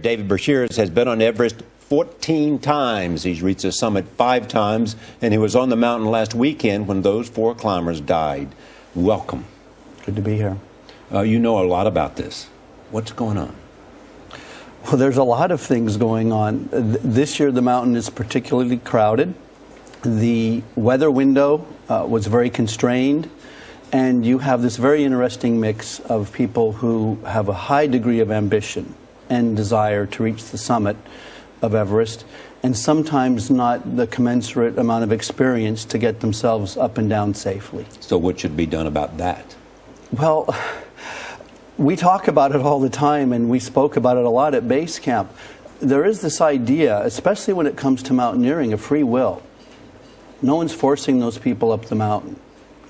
David Breashears has been on Everest 14 times. He's reached the summit 5 times, and he was on the mountain last weekend when those 4 climbers died. Welcome. Good to be here. You know a lot about this. What's going on? Well, there's a lot of things going on. This year the mountain is particularly crowded. The weather window was very constrained, and you have this very interesting mix of people who have a high degree of ambition and desire to reach the summit of Everest, and sometimes not the commensurate amount of experience to get themselves up and down safely. So what should be done about that? Well, we talk about it all the time, and we spoke about it a lot at base camp. There is this idea, especially when it comes to mountaineering, of free will. No one's forcing those people up the mountain.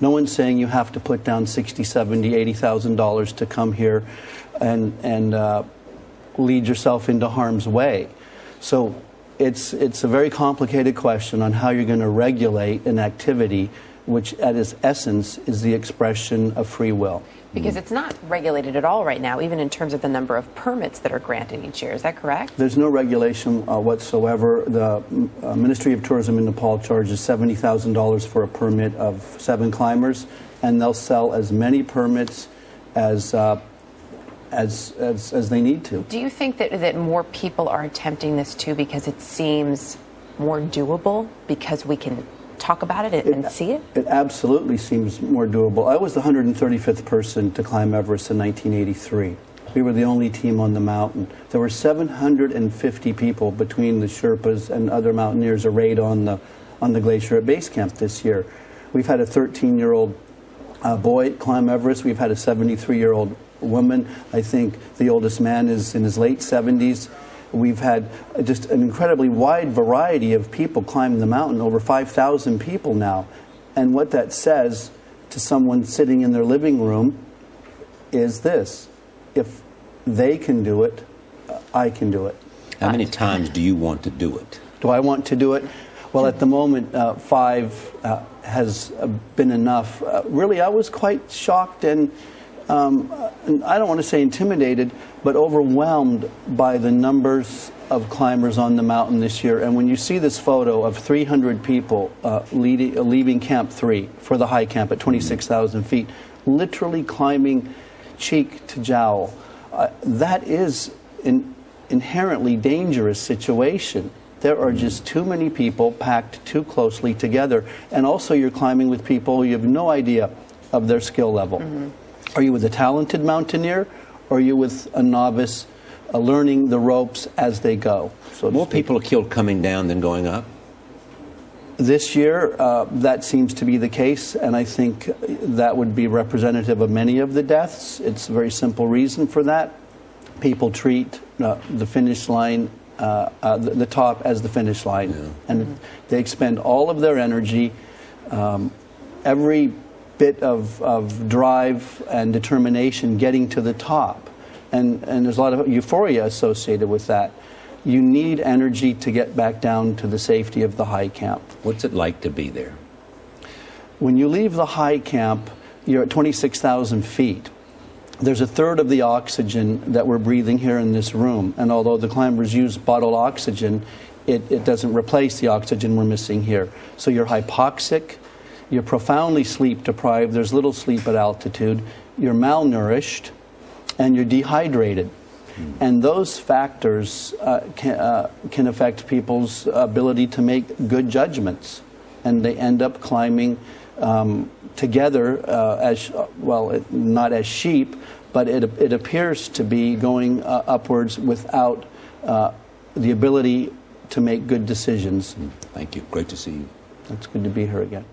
No one's saying you have to put down $60,000, $70,000, $80,000 to come here and lead yourself into harm's way. So it's a very complicated question on how you're going to regulate an activity which at its essence is the expression of free will. Because it's not regulated at all right now, even in terms of the number of permits that are granted each year. Is that correct? There's no regulation whatsoever. The Ministry of Tourism in Nepal charges $70,000 for a permit of 7 climbers, and they'll sell as many permits as they need to. Do you think that more people are attempting this too because it seems more doable, because we can talk about it and see it? It absolutely seems more doable. I was the 135th person to climb Everest in 1983. We were the only team on the mountain. There were 750 people between the Sherpas and other mountaineers arrayed on the glacier at base camp this year. We've had a 13-year-old boy climb Everest. We've had a 73-year-old woman. I think the oldest man is in his late 70s. We've had just an incredibly wide variety of people climb the mountain, over 5,000 people now. And what that says to someone sitting in their living room is this: if they can do it, I can do it. How many times do you want to do it? Do I want to do it? Well, at the moment, 5 has been enough. Really, I was quite shocked and I don't want to say intimidated, but overwhelmed by the numbers of climbers on the mountain this year. And when you see this photo of 300 people leaving Camp 3 for the high camp at 26,000 feet, literally climbing cheek to jowl, that is an inherently dangerous situation. There are just too many people packed too closely together. And also you're climbing with people you have no idea of their skill level. Mm-hmm. Are you with a talented mountaineer, or are you with a novice learning the ropes as they go? So more people are killed coming down than going up? This year, that seems to be the case, and I think that would be representative of many of the deaths. It's a very simple reason for that. People treat the finish line, the top as the finish line, and they expend all of their energy, every bit of drive and determination getting to the top, and there's a lot of euphoria associated with that. You need energy to get back down to the safety of the high camp. What's it like to be there? When you leave the high camp, you're at 26,000 feet. There's a third of the oxygen that we're breathing here in this room, and although the climbers use bottled oxygen, it doesn't replace the oxygen we're missing here. So you're hypoxic, you're profoundly sleep deprived, there's little sleep at altitude, you're malnourished, and you're dehydrated. And those factors can affect people's ability to make good judgments. And they end up climbing together as, well, not as sheep, but it appears to be going upwards without the ability to make good decisions. Thank you. Great to see you. It's good to be here again.